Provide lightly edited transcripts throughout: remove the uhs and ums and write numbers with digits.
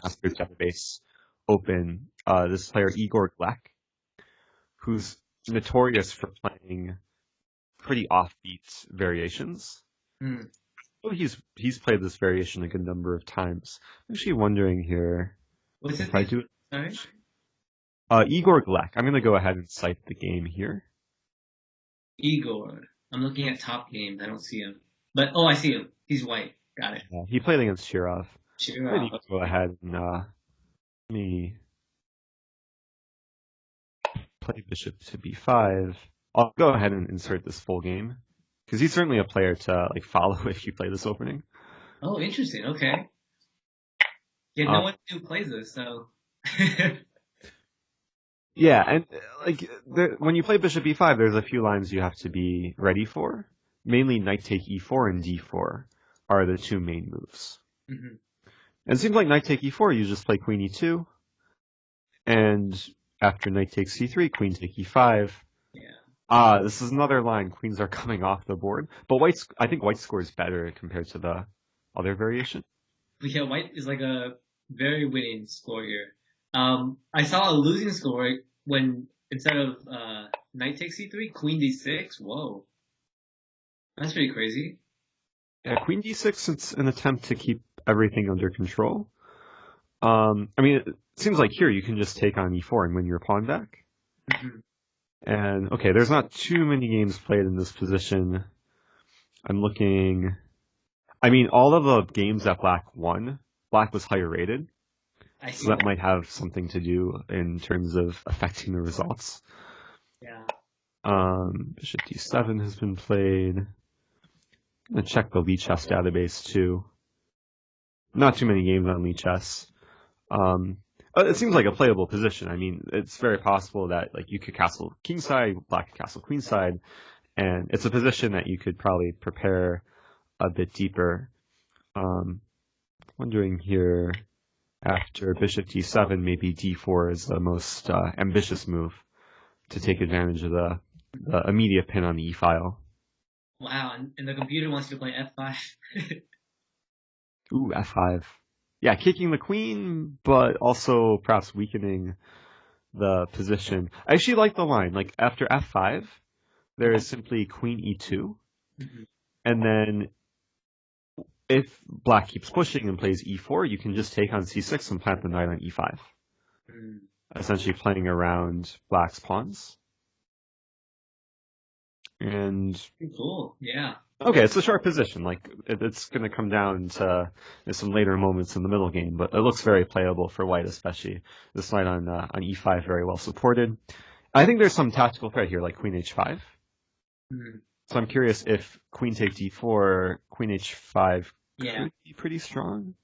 Masters database open this player Igor Glek, who's notorious for playing pretty offbeat variations. Hmm. Oh, he's played this variation a good number of times. I'm actually wondering here What's his if I name? do Sorry? Igor Glek. I'm gonna go ahead and cite the game here. Igor. I'm looking at top games. I don't see him. But, oh, I see him. He's white. Got it. He played against Shirov. Cheer Maybe up. you can go ahead and let me play bishop to b5. I'll go ahead and insert this full game because he's certainly a player to like follow if you play this opening. Oh, interesting. Okay. Yeah, no one who plays this, so. Yeah, and like when you play bishop e5, there's a few lines you have to be ready for. Mainly knight take e4 and d4 are the two main moves. Mhm. And it seems like knight take e4, you just play queen e2, and after knight takes c3, queen take e5. Yeah. This is another line. Queens are coming off the board, but I think white scores better compared to the other variation. But yeah, white is like a very winning score here. I saw a losing score when instead of knight takes c3, queen d6. Whoa, that's pretty crazy. Yeah, queen d6, it's an attempt to keep everything under control. I mean, it seems like here you can just take on e4 and win your pawn back. Mhm. And, okay, there's not too many games played in this position. I'm looking... I mean, all of the games that Black won, Black was higher rated. I So see. that might have something to do in terms of affecting the results. Yeah. Bishop d7 has been played. I'm going to check the Lichess database too. Not too many games on Lichess. It seems like a playable position. I mean, it's very possible that like you could castle kingside, black could castle queenside, and it's a position that you could probably prepare a bit deeper. Wondering here, after bishop d7, maybe d4 is the most ambitious move to take advantage of the immediate pin on the e file. Wow, and the computer wants you to play f5. Ooh, f5. Yeah, kicking the queen, but also perhaps weakening the position. I actually like the line. Like, after f5, there is simply queen e2, Mhm. and then if black keeps pushing and plays e4, you can just take on c6 and plant the knight on e5. Mm. Essentially playing around black's pawns. And Cool. Yeah. okay, it's a short position. Like it's going to come down to some later moments in the middle game, but it looks very playable for white, especially this knight on e5 very well supported. I think there's some tactical threat here, like queen h5. Mm. So I'm curious if queen take d4, queen h5 Yeah. could be pretty strong.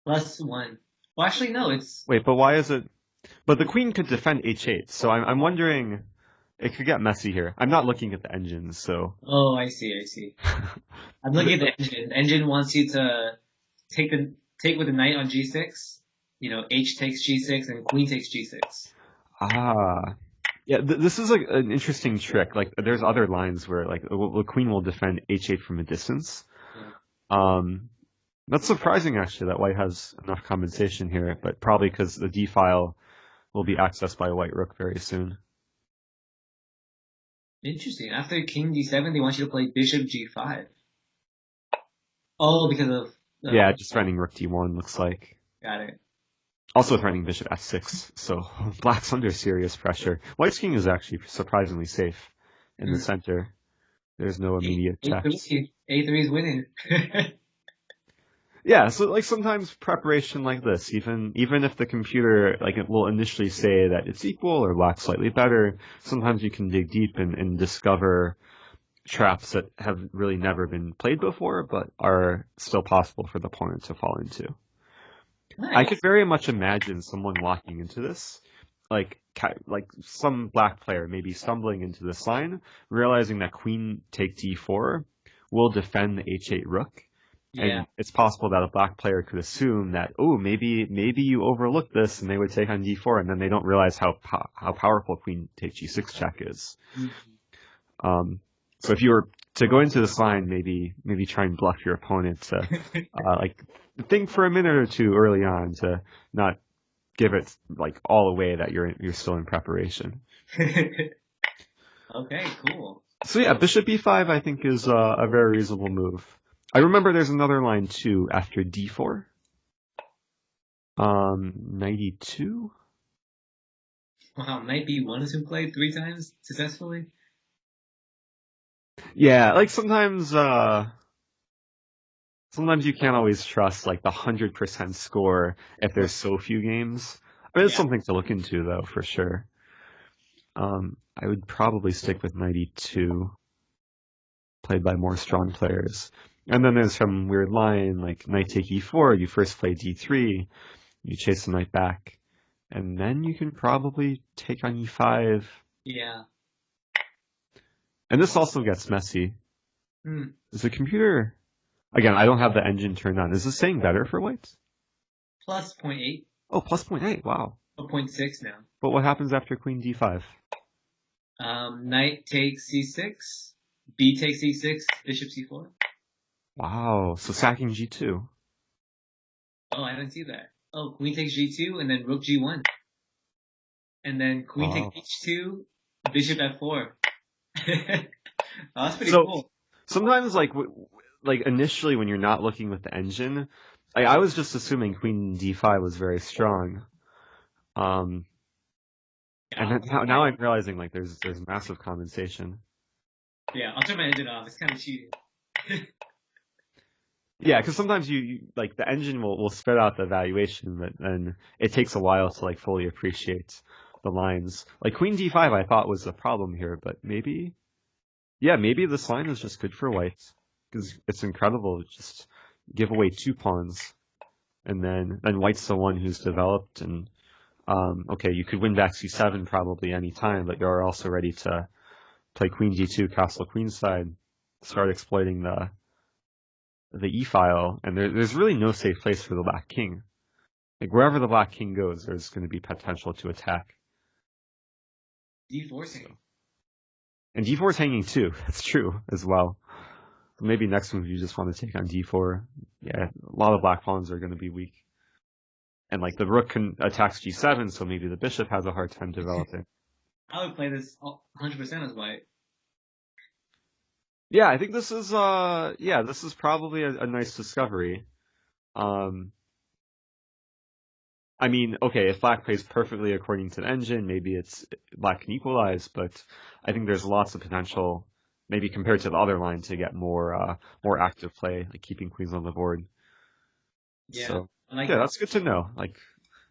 +1. Well, actually, no. It's Wait, but why is it? But the queen could defend h8, so I'm wondering. It could get messy here. I'm not looking at the engines, so. oh, I see. I see. I'm looking at the engine. The engine wants you to take with the knight on g6. You know, h takes g6 and queen takes g6. Ah. Yeah, this is like an interesting trick. Like, there's other lines where like the queen will defend h8 from a distance. Yeah. That's surprising actually that white has enough compensation here, but probably because the d file will be accessed by white rook very soon. Interesting. After king d7, they want you to play bishop g5. Oh, because of Yeah, just threatening rook d1 looks like. got it. Also threatening bishop f6, so black's under serious pressure. White's king is actually surprisingly safe in the center. There's no immediate checks. A3 is winning. Yeah, so like sometimes preparation like this, even if the computer like it will initially say that it's equal or black's slightly better, sometimes you can dig deep and discover traps that have really never been played before, but are still possible for the opponent to fall into. Nice. I could very much imagine someone walking into this, like some black player maybe stumbling into this line, realizing that queen take d4 will defend the h8 rook. Yeah. And it's possible that a black player could assume that, oh, maybe you overlooked this, and they would take on d4, and then they don't realize how powerful queen take g6 check is. Mm-hmm. So if you were to go into this line, maybe try and bluff your opponent to like think for a minute or two early on to not give it like all away that you're still in preparation. Okay, cool. So yeah, bishop b5 I think is a very reasonable move. I remember there's another line too after d4. Knight e2. Wow, knight b1 has been played 3 times successfully. Yeah, like sometimes you can't always trust like the 100% score if there's so few games. I mean, it's Yeah. something to look into though, for sure. I would probably stick with knight e2, played by more strong players. And then there's some weird line like knight take e4, you first play d3, you chase the knight back, and then you can probably take on e5. Yeah. And this also gets messy. Hmm. Is the computer... Again, I don't have the engine turned on. Is this saying better for white? Plus 0.8. Oh, plus 0.8, wow. Or 0.6 now. But what happens after queen d5? Knight takes c6, b takes e6, bishop c4. Wow, so sacking g2. Oh, I didn't see that. Oh, queen takes g2, and then rook g1. And then queen Oh. takes h2, bishop f4. Oh, that's pretty So, cool. sometimes, like initially when you're not looking with the engine, I was just assuming queen d5 was very strong. And then now I'm realizing like there's massive compensation. Yeah, I'll turn my engine off. It's kind of cheating. Yeah, because sometimes you like the engine will spit out the evaluation, but then it takes a while to like fully appreciate the lines. Like queen d5, I thought was the problem here, but maybe this line is just good for white because it's incredible. Just give away 2 pawns, and then white's the one who's developed. And okay, you could win back c7 probably any time, but you're also ready to play queen g2, castle queenside, start exploiting the e-file, and there's really no safe place for the black king. Like wherever the black king goes, there's going to be potential to attack. D4 hanging. And d4 is hanging too. That's true as well. So maybe next move you just want to take on d4. Yeah, a lot of black pawns are going to be weak. And like the rook can attacks g7, so maybe the bishop has a hard time developing. I would play this 100% as white. Yeah, I think this is probably a nice discovery. I mean, okay, if black plays perfectly according to the engine, maybe black can equalize, but I think there's lots of potential, maybe compared to the other line, to get more active play, like keeping queens on the board. Yeah, So I yeah, that's good to know. Like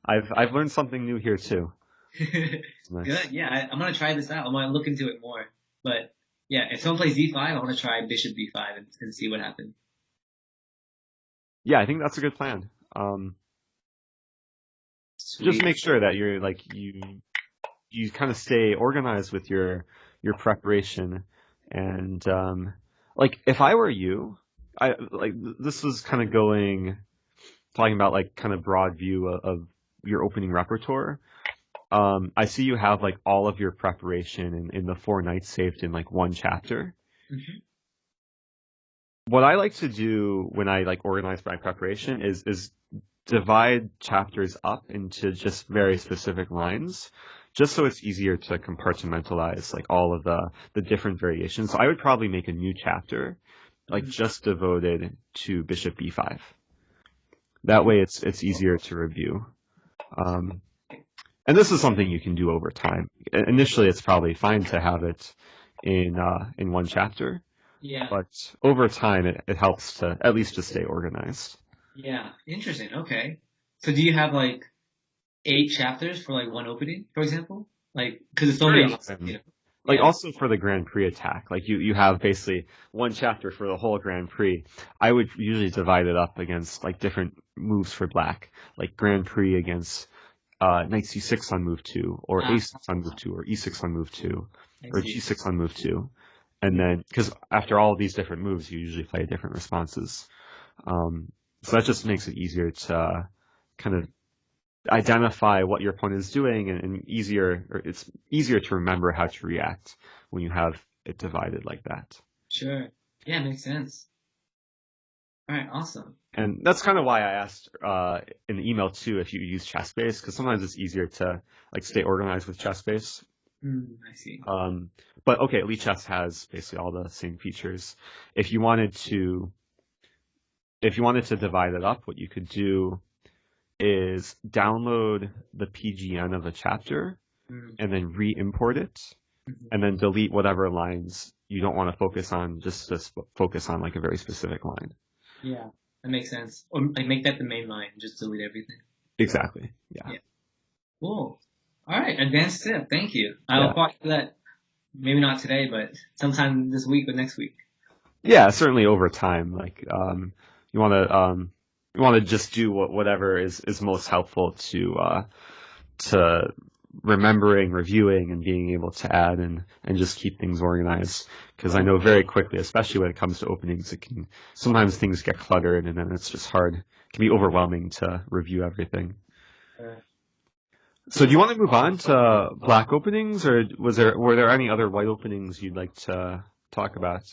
I've learned something new here too. Nice. Good. Yeah, I'm gonna try this out. I'm gonna look into it more. But yeah, if someone plays d5, I want to try bishop b5 and see what happens. Yeah, I think that's a good plan. Just make sure that you're like you kind of stay organized with your preparation, and like if I were you, I like this was kind of talking about like kind of broad view of your opening repertoire. I see you have like all of your preparation in the 4 knights saved in like one chapter. Mm-hmm. What I like to do when I like organize my preparation is divide chapters up into just very specific lines, just so it's easier to compartmentalize like all of the different variations. So I would probably make a new chapter, like just devoted to bishop b5. That way it's easier to review. And this is something you can do over time. Initially, it's probably fine to have it in one chapter. Yeah. But over time, it helps to at least to stay organized. Yeah. Interesting. Okay. So do you have like 8 chapters for like one opening, for example? Like, because it's so many. You know, like yeah. Also for the Grand Prix attack, like you have basically one chapter for the whole Grand Prix. I would usually divide it up against like different moves for black, like Grand Prix against knight c6 on move 2, or a6 on move 2, or e6 on move 2, or g6 on move 2. And then, because after all of these different moves, you usually play different responses. So that just makes it easier to kind of identify what your opponent is doing, and it's easier to remember how to react when you have it divided like that. Sure. Yeah, makes sense. All right, awesome. And that's kind of why I asked in the email too if you use ChessBase, because sometimes it's easier to like stay organized with ChessBase. I see. But okay, Elite Chess has basically all the same features. If you wanted to, if you wanted to divide it up, what you could do is download the PGN of a chapter Mm, and then re-import it, mhm. and then delete whatever lines you don't want to focus on, just to focus on like a very specific line. Yeah, that makes sense. Or like make that the main line, just delete everything. Exactly. Yeah. Yeah. Cool. All right, advanced tip. Thank you. I'll Yeah. probably do that. Maybe not today, but sometime this week or next week. Yeah. Certainly over time, like you want to you want to just do whatever is most helpful to remembering, reviewing, and being able to add and just keep things organized. Because I know very quickly, especially when it comes to openings, it can sometimes things get cluttered, and then it's just hard. It can be overwhelming to review everything. Uh, So, do you want to move on to black openings, or were there any other white openings you'd like to talk about?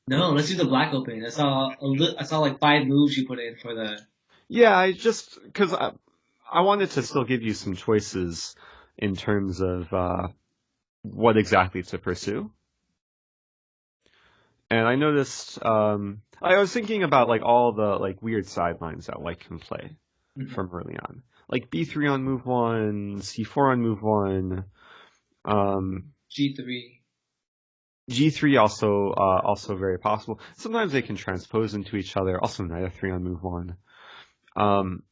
no, let's do the black opening. I saw like 5 moves you put in for the. Yeah, I just because I wanted to still give you some choices in terms of what exactly to pursue. And I noticed, I was thinking about like all the like weird sidelines that white can play Mhm. from early on, like b3 on move one, c4 on move one, G3. g3 also very possible. Sometimes they can transpose into each other. Also knight f3 on move one. Um,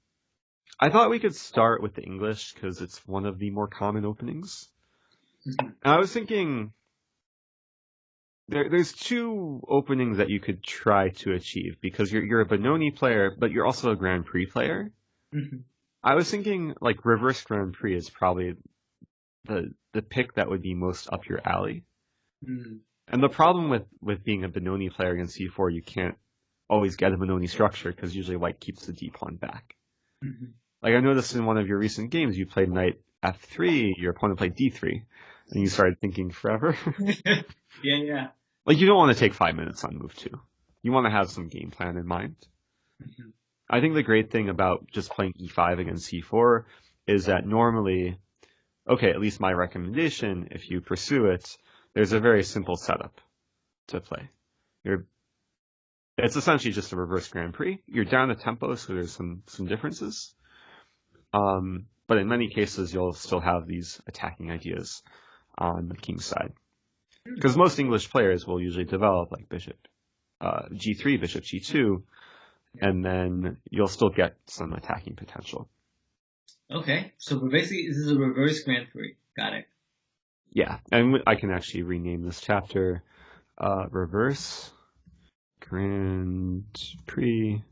I thought we could start with the English because it's one of the more common openings. Mhm. And I was thinking there's two openings that you could try to achieve because you're a Benoni player, but you're also a Grand Prix player. Mhm. I was thinking like reverse Grand Prix is probably the pick that would be most up your alley. Mhm. And the problem with being a Benoni player against c4, you can't always get a Benoni structure because usually white keeps the d pawn back. Mhm. Like I noticed in one of your recent games, you played knight f3, your opponent played d3, and you started thinking forever. Yeah, yeah. Like you don't want to take 5 minutes on move two. You want to have some game plan in mind. Mhm. I think the great thing about just playing e5 against c4 is that normally, okay, at least my recommendation, if you pursue it, there's a very simple setup to play. It's essentially just a reverse Grand Prix. You're down a tempo, so there's some differences. But in many cases, you'll still have these attacking ideas on the king's side. Because most English players will usually develop like bishop g3, bishop g2, and then you'll still get some attacking potential. Okay, so we're basically this is a reverse Grand Prix. Got it. Yeah, and I can actually rename this chapter Reverse Grand Prix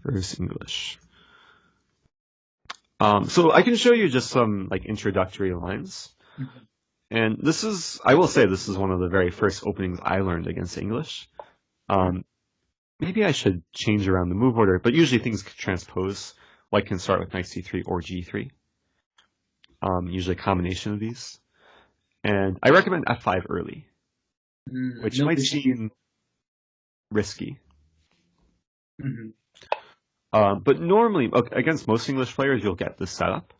versus English. So I can show you just some like introductory lines. Mhm. And this is, I will say, this is one of the very first openings I learned against English. Maybe I should change around the move order, but usually things can transpose. White can start with knight c3 or g3. Usually a combination of these. And I recommend f5 early, which No might bishop. seem risky. Mhm. But normally, against most English players, you'll get this setup.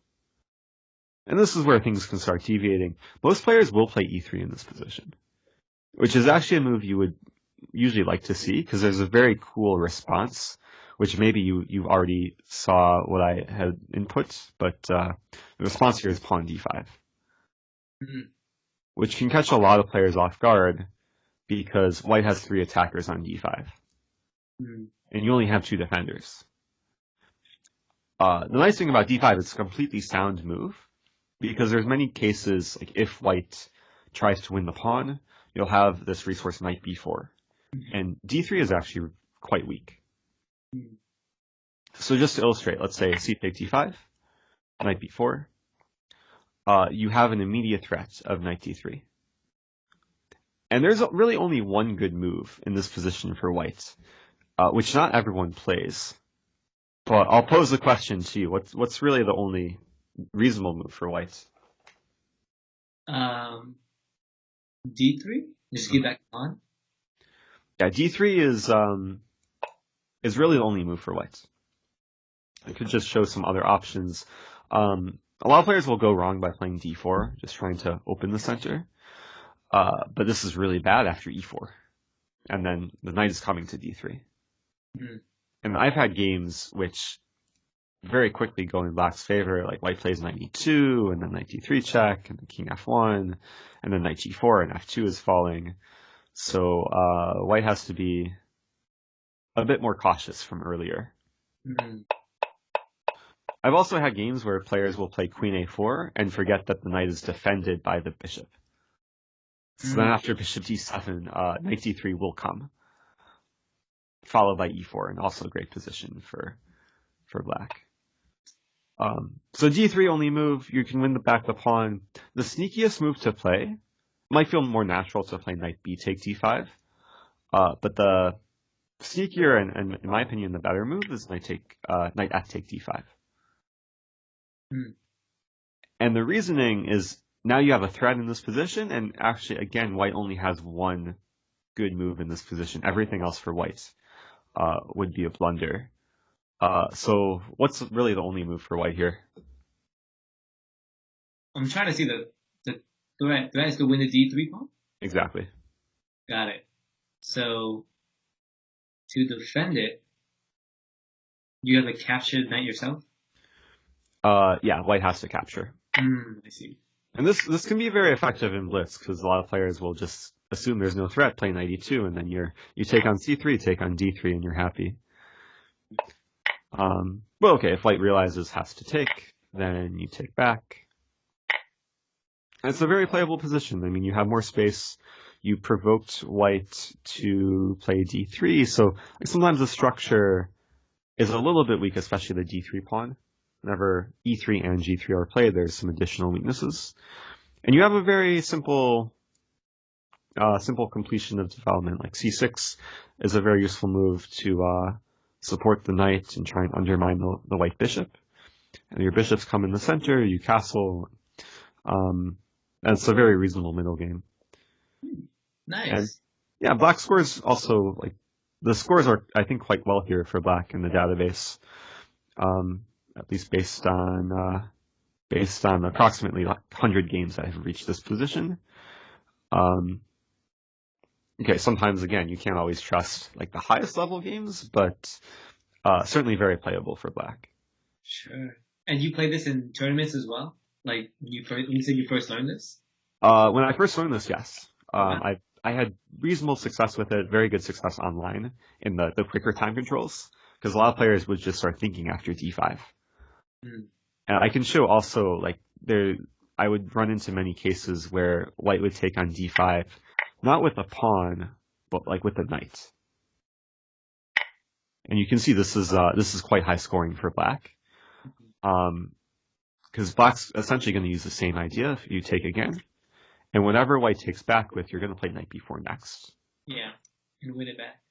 And this is where things can start deviating. Most players will play e3 in this position, which is actually a move you would usually like to see because there's a very cool response, which maybe you already saw what I had input, but the response here is pawn d5, Mhm. which can catch a lot of players off guard because white has 3 attackers on d5, Mhm. and you only have 2 defenders. The nice thing about d5 is it's a completely sound move because there's many cases, like if white tries to win the pawn, you'll have this resource knight b4, and d3 is actually quite weak. Mhm. So just to illustrate, let's say c take d5, knight b4. You have an immediate threat of knight d3. And there's really only one good move in this position for white, which not everyone plays. But I'll pose the question to you. What's really the only reasonable move for white? Um, D3. Just keep that on. Yeah, d3 is really the only move for white. I could just show some other options. A lot of players will go wrong by playing d4, just trying to open the center. But this is really bad after e4. And then the knight is coming to d3. Mm. And I've had games which very quickly go in black's favor, like white plays knight e2, and then knight d3 check, and then king f1, and then knight g4, and f2 is falling. So white has to be a bit more cautious from earlier. Mm. I've also had games where players will play queen a4 and forget that the knight is defended by the bishop. So then after bishop d7, knight d3 will come, followed by e4, and also a great position for black. So d3 only move, you can win back the pawn. The sneakiest move to play might feel more natural to play knight b take d5, but the sneakier and in my opinion the better move is knight f take d5. Mm. And the reasoning is now you have a threat in this position, and actually again white only has one good move in this position. Everything else for white would be a blunder. So what's really the only move for white here? I'm trying to see the threat. Threat is to win the d3 pawn? Exactly. Got it. So, to defend it, you have to capture the knight yourself? Yeah, white has to capture. I see. And this can be very effective in blitz, because a lot of players will just assume there's no threat, play knight e2, and then you take on c3, take on d3, and you're happy. Well, okay, if white realizes has to take, then you take back. And it's a very playable position. I mean, you have more space. You provoked white to play d3, so sometimes the structure is a little bit weak, especially the d3 pawn. Whenever e3 and g3 are played, there's some additional weaknesses. And you have a very simple completion of development. Like c6 is a very useful move to support the knight and try and undermine the white bishop. And your bishops come in the center, you castle. And it's a very reasonable middle game. Nice. And yeah, black scores also, like, the scores are, I think, quite well here for black in the database. At least based on approximately 100 games that have reached this position. Okay, sometimes again you can't always trust like the highest level games, but certainly very playable for black. Sure. And you play this in tournaments as well? Like you said you first learned this? When I first learned this, yes. I had reasonable success with it, very good success online in the quicker time controls, because a lot of players would just start thinking after d5. Mm. And I can show also, like, I would run into many cases where white would take on d5, not with a pawn, but like with a knight. And you can see this is quite high scoring for black. Because black's essentially going to use the same idea if you take again. And whenever white takes back with, you're going to play knight b4 next. Yeah, and win it back.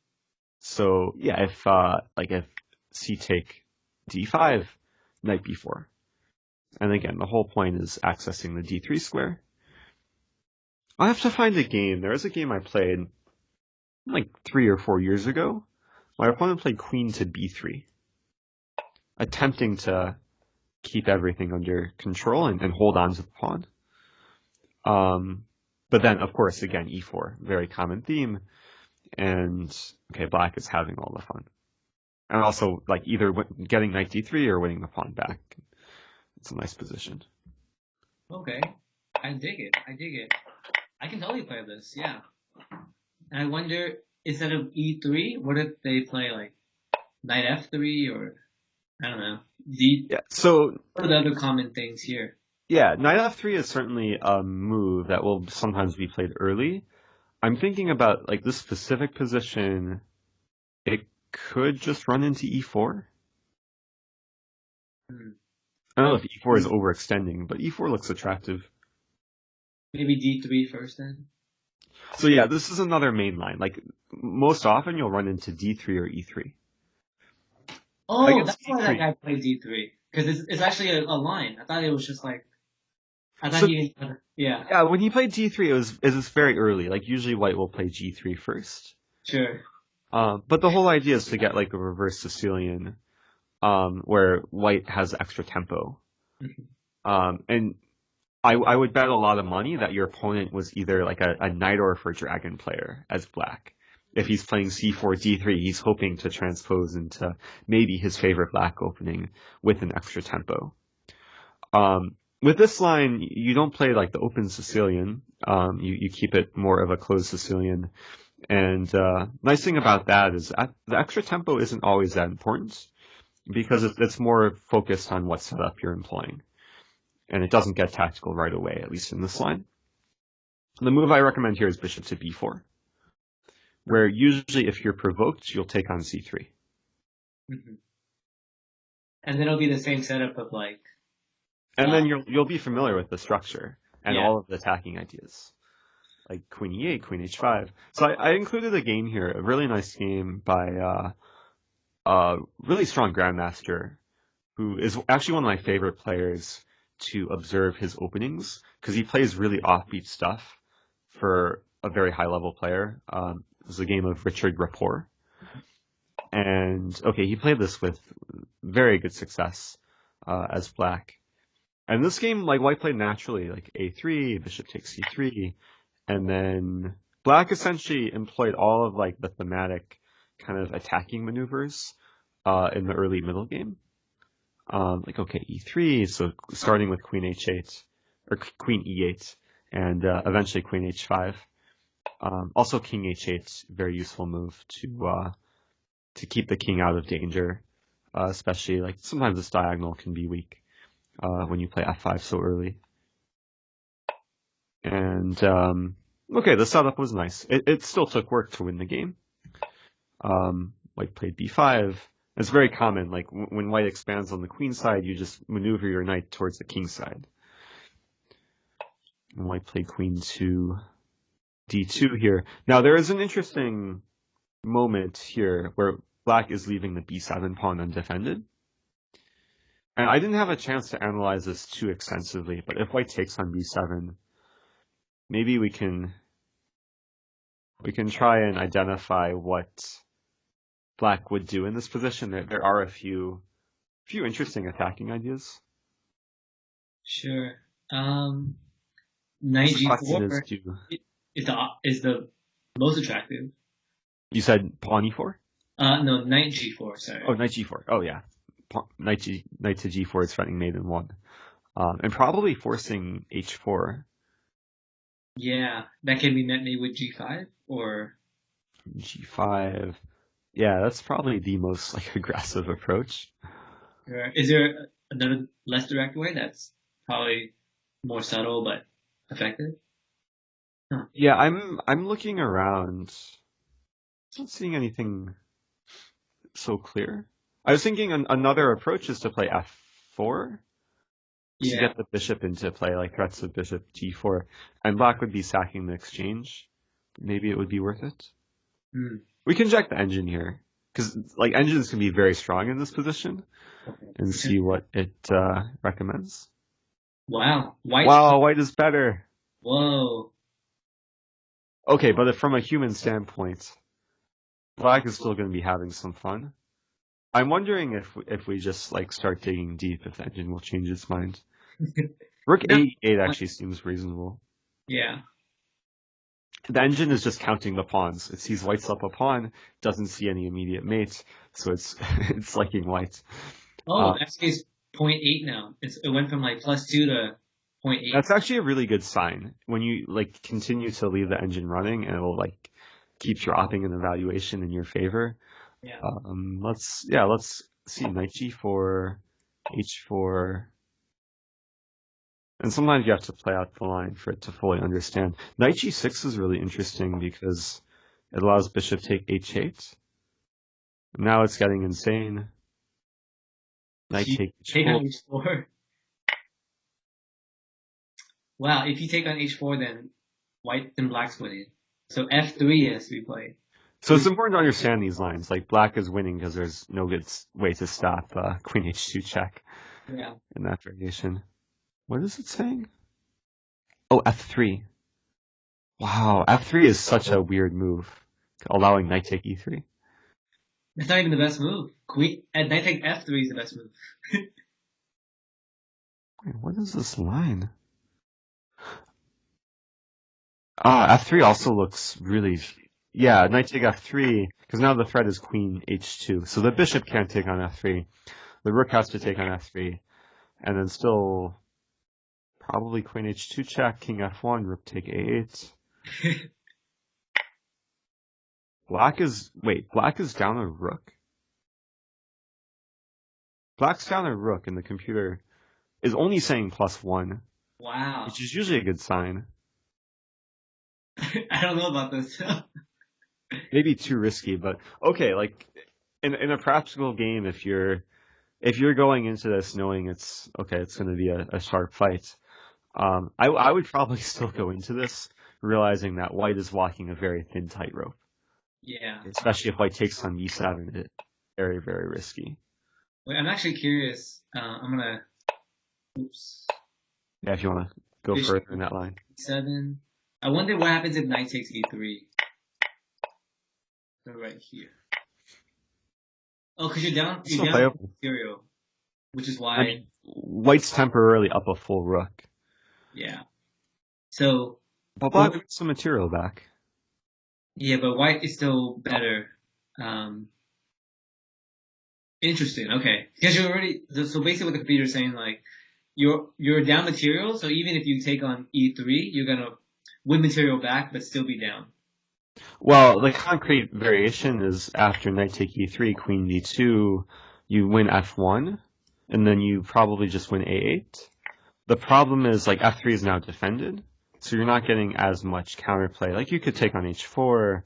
So yeah, if c take d5, knight b4. And again, the whole point is accessing the d3 square. I have to find a game. There is a game I played like 3 or 4 years ago. My opponent played queen to b3, attempting to keep everything under control and hold on to the pawn. But then, of course, again, e4, very common theme. And, okay, black is having all the fun. And also, like, either getting knight d3 or winning the pawn back. It's a nice position. Okay. I dig it. I can totally play this, yeah. And I wonder, instead of e3, what if they play, like, knight f3 or, I don't know, Yeah, so what are the other common things here? yeah, knight f3 is certainly a move that will sometimes be played early. I'm thinking about, like, this specific position, it could just run into e4. I don't know if e4 is overextending, but e4 looks attractive. Maybe d3 first then? So yeah, this is another main line. Like, most often you'll run into d3 or e3. Oh, that's why that guy played d3. Because it's actually a line. I thought it was just like, yeah. Yeah, when he played d3, it was very early. Like, usually white will play g3 first. Sure. But the whole idea is to get like a reverse Sicilian, where white has extra tempo. Mhm. And I would bet a lot of money that your opponent was either like a knight or a dragon player as black. If he's playing c4, d3, he's hoping to transpose into maybe his favorite black opening with an extra tempo. With this line, you don't play like the open Sicilian. You keep it more of a closed Sicilian. And nice thing about that is the extra tempo isn't always that important because it's more focused on what setup you're employing. And it doesn't get tactical right away, at least in this line. The move I recommend here is bishop to b4, where usually if you're provoked, you'll take on c3. Mhm. And then it'll be the same setup of like, And then you'll be familiar with the structure and yeah. all of the attacking ideas, like queen e8, queen h5. So I included a game here, a really nice game by a really strong grandmaster who is actually one of my favorite players to observe his openings because he plays really offbeat stuff for a very high level player. It was a game of Richard Rapport. And okay, he played this with very good success as black. And this game, like white played naturally, like a3, bishop takes c3, and then black essentially employed all of like the thematic kind of attacking maneuvers in the early middle game. Like okay, e3, so starting with queen h8 or queen e8, and eventually queen h5. Also king h8, very useful move to keep the king out of danger, especially like sometimes this diagonal can be weak when you play f5 so early. And okay, the setup was nice. It still took work to win the game. White played b5. It's very common, like when white expands on the queen side, you just maneuver your knight towards the king side. And white played queen to d2 here. Now there is an interesting moment here where black is leaving the b7 pawn undefended. And I didn't have a chance to analyze this too extensively, but if white takes on b7, maybe we can try and identify what black would do in this position. There are a few interesting attacking ideas. Sure. Knight The question is, g4 is the most attractive. you said pawn e4? No, knight g4. Sorry. Oh, knight g4. Oh yeah, knight to g4 is threatening mate in one, and probably forcing h4. Yeah, that can be met maybe with g5 or g5. Yeah, that's probably the most like aggressive approach. or is there another less direct way that's probably more subtle but effective? Huh. Yeah, I'm looking around. Not seeing anything so clear. I was thinking another approach is to play f4 to Yeah. get the bishop into play, like threats of bishop g4, and black would be sacking the exchange. Maybe it would be worth it. Hmm. We can check the engine here, because like engines can be very strong in this position, and see what it recommends. Wow. Wow, white is better. Whoa. Okay, but from a human standpoint, black is still going to be having some fun. I'm wondering if we just like start digging deep, if the engine will change its mind. Rook No. a8 actually seems reasonable. Yeah. The engine is just counting the pawns. It sees white's up a pawn, doesn't see any immediate mates, so it's it's liking white. Oh, actually it's 0.8 now. It went from like +2 to 0.8. That's actually a really good sign when you like continue to leave the engine running, and it'll like keep dropping an evaluation in your favor. Yeah. Let's see knight g4, h4. And sometimes you have to play out the line for it to fully understand. Knight g6 is really interesting because it allows bishop take h8. Now it's getting insane. Knight take Take on h4. h4. Wow, if you take on h4, then white and black's winning. So f3 has to be played. So it's important to understand these lines. Like black is winning because there's no good way to stop queen h2 check Yeah. in that variation. What is it saying? Oh, f3. Wow, f3 is such a weird move. allowing knight take e3. That's not even the best move. Queen at knight take f3 is the best move. Wait, what is this line? F3 also looks really... Yeah, knight take f3, because now the threat is queen h2. So the bishop can't take on f3. The rook has to take on f3. And then still... Probably queen h2 check, king f1, rook take a8. Black is down a rook? Black's down a rook, and the computer is only saying +1, Wow. which is usually a good sign. I don't know about this. Maybe too risky, but okay, like in a practical game, if you're going into this knowing it's going to be a sharp fight, I would probably still go into this realizing that white is walking a very thin tightrope. Yeah. Especially if white takes on e7, it's very, very risky. Wait, I'm actually curious. I'm gonna. Oops. Yeah, if you want to go Bishop further in that line. 7. I wonder what happens if knight takes e3. So right here. Oh, because you're down material, which is why. I mean, white's temporarily up a full rook. Yeah. So. But black gets some material back. Yeah, but white is still better. Interesting. Okay, because you're already. So basically, what the computer is saying, like, you're down material. So even if you take on e3, you're gonna win material back, but still be down. Well, the concrete variation is after knight take e3, queen d2, you win f1, and then you probably just win a8. The problem is, like, f3 is now defended, so you're not getting as much counterplay. Like, you could take on h4,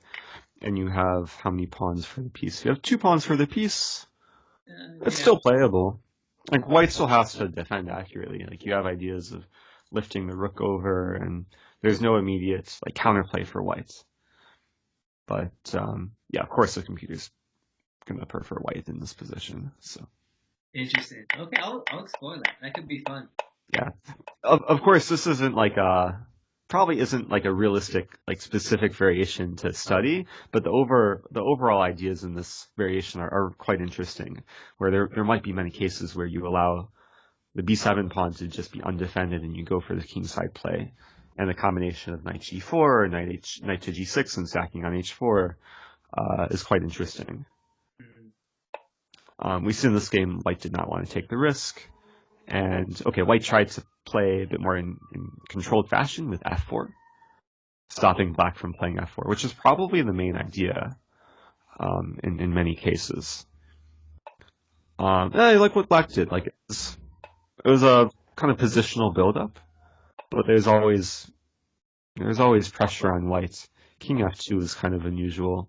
and you have how many pawns for the piece? You have 2 pawns for the piece. It's still playable. Like, white still has to defend accurately. Like, you have ideas of lifting the rook over, and there's no immediate, like, counterplay for white. But, yeah, of course the computer's going to prefer white in this position, so. Interesting. Okay, I'll explore that. That could be fun. Yeah. Of course, this isn't like probably isn't like a realistic, like, specific variation to study, but the overall ideas in this variation are quite interesting, where there might be many cases where you allow the b7 pawn to just be undefended and you go for the kingside play, and the combination of knight g4 or knight to g6 and stacking on h4 is quite interesting. We see in this game white did not want to take the risk, and okay, white tried to play a bit more in controlled fashion with f4, stopping black from playing f4, which is probably the main idea in many cases. I like what black did. Like, it was a kind of positional build-up, but there's always pressure on white. King f2 is kind of unusual.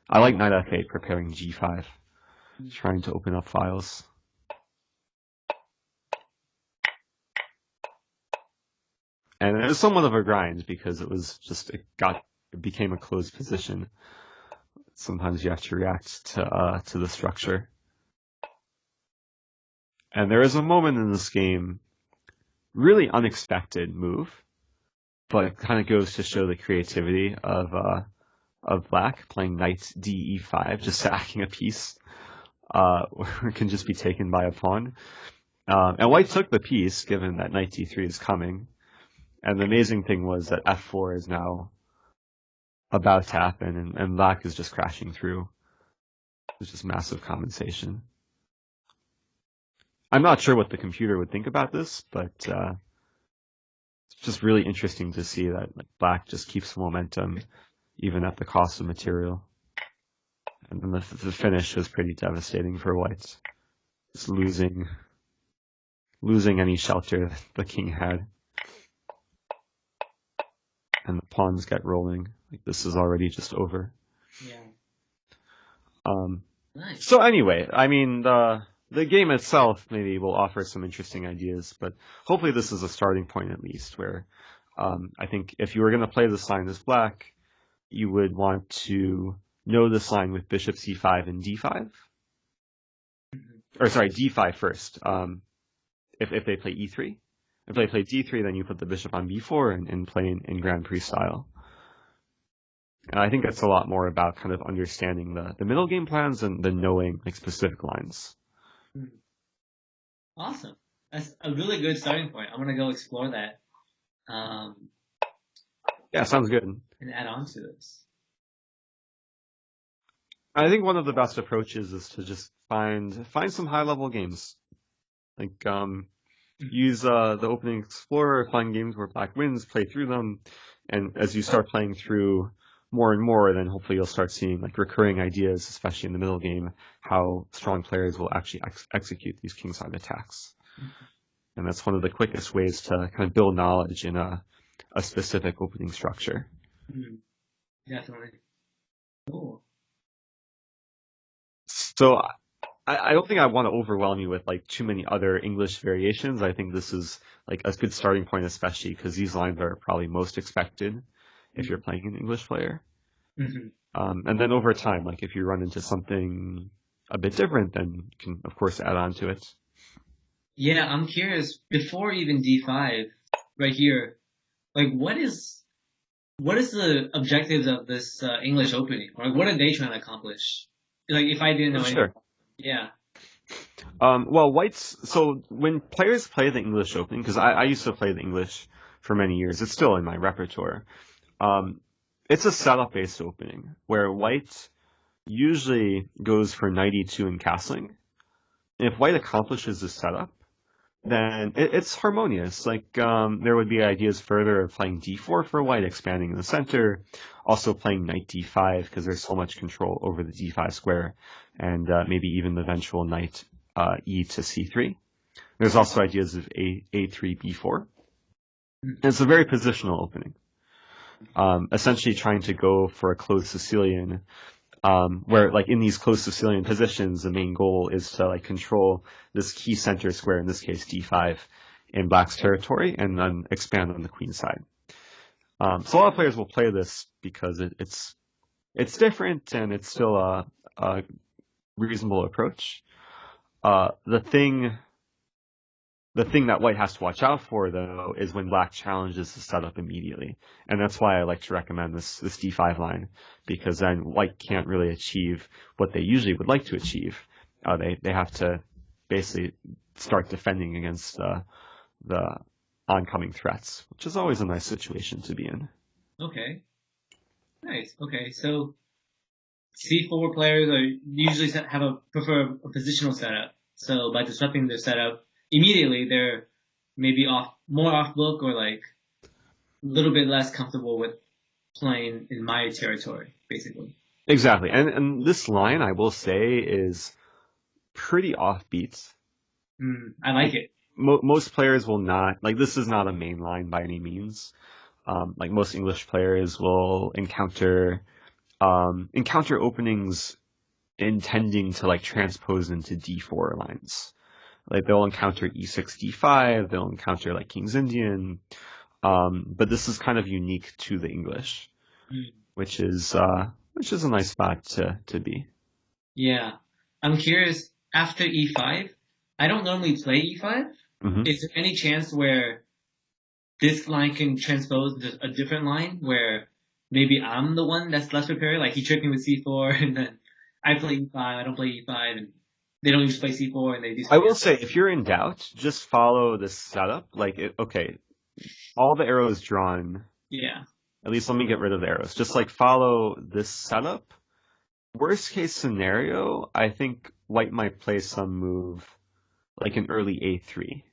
I like knight f8 preparing g5, trying to open up files. And it was somewhat of a grind because it became a closed position. Sometimes you have to react to the structure. And there is a moment in this game, really unexpected move, but it kind of goes to show the creativity of black playing knight de5, just sacking a piece, where it can just be taken by a pawn. And white took the piece, given that knight d3 is coming. And the amazing thing was that f4 is now about to happen, and black is just crashing through. It's just massive compensation. I'm not sure what the computer would think about this, but it's just really interesting to see that, like, black just keeps momentum even at the cost of material. And then the finish is pretty devastating for white. Just losing any shelter the king had. And the pawns get rolling. Like, this is already just over. Yeah. Nice. So anyway, I mean, the game itself maybe will offer some interesting ideas, but hopefully this is a starting point at least, where I think if you were going to play this line as black, you would want to know this line with bishop c5 and d5. Or sorry, d5 first. If they play e3. If they play d3, then you put the bishop on b4 and play in Grand Prix style. And I think that's a lot more about kind of understanding the middle game plans and the knowing like specific lines. Hmm. Awesome. That's a really good starting point. I'm gonna go explore that um, Yeah, sounds good. and add on to this. I think one of the best approaches is to just find some high level games. Like use the opening explorer, find games where black wins, play through them, and as you start playing through more and more, then hopefully you'll start seeing like recurring ideas, especially in the middle game, how strong players will actually execute these kingside attacks. And that's one of the quickest ways to kind of build knowledge in a specific opening structure. Mhm. Definitely. Cool. So I don't think I want to overwhelm you with like too many other English variations. I think this is like a good starting point, especially because these lines are probably most expected if you're playing an English player. Hmm. And then over time, like if you run into something a bit different, then you can of course add on to it. Yeah, I'm curious. Before even D5, right here, like what is the objectives of this English opening? Like, what are they trying to accomplish? Like, if I didn't know anything. Sure. Yeah. Well, whites. So when players play the English opening, because I used to play the English for many years, it's still in my repertoire. Um, it's a setup-based opening where white usually goes for knight e2 and castling. And if white accomplishes this setup, then it's harmonious. Like there would be ideas further of playing d4 for white, expanding in the center, also playing knight d5 because there's so much control over the d5 square, and maybe even the eventual knight e to c3. There's also ideas of a3 b4. And it's a very positional opening. Essentially trying to go for a closed Sicilian, where like in these closed Sicilian positions, the main goal is to like control this key center square, in this case d5, in black's territory, and then expand on the queen side. So a lot of players will play this because it's different and it's still a reasonable approach. The thing that white has to watch out for, though, is when black challenges the setup immediately. And that's why I like to recommend this d5 line, because then white can't really achieve what they usually would like to achieve. They have to basically start defending against the oncoming threats, which is always a nice situation to be in. Okay. Nice. Okay. So C4 players are usually prefer a positional setup. So by disrupting their setup immediately, they're maybe more off book or like a little bit less comfortable with playing in my territory, basically. Exactly. And this line, I will say, is pretty offbeat. I like it. Most players will not, like, this is not a main line by any means. Like most English players will encounter openings intending to like transpose into d4 lines. Like they'll encounter e6, d5, they'll encounter like King's Indian, but this is kind of unique to the English, which is a nice spot to be. Yeah. I'm curious, after e5, I don't normally play e5. Mm-hmm. Is there any chance where this line can transpose to a different line where maybe I'm the one that's less prepared? Like he tricked me with c4 and then I play e5, I don't play e5, and they don't just play c4 and they do I will say, if you're in doubt, just follow this setup. Like, okay, all the arrows drawn. Yeah. At least let me get rid of the arrows. Just like follow this setup. Worst case scenario, I think white might play some move like an early a3.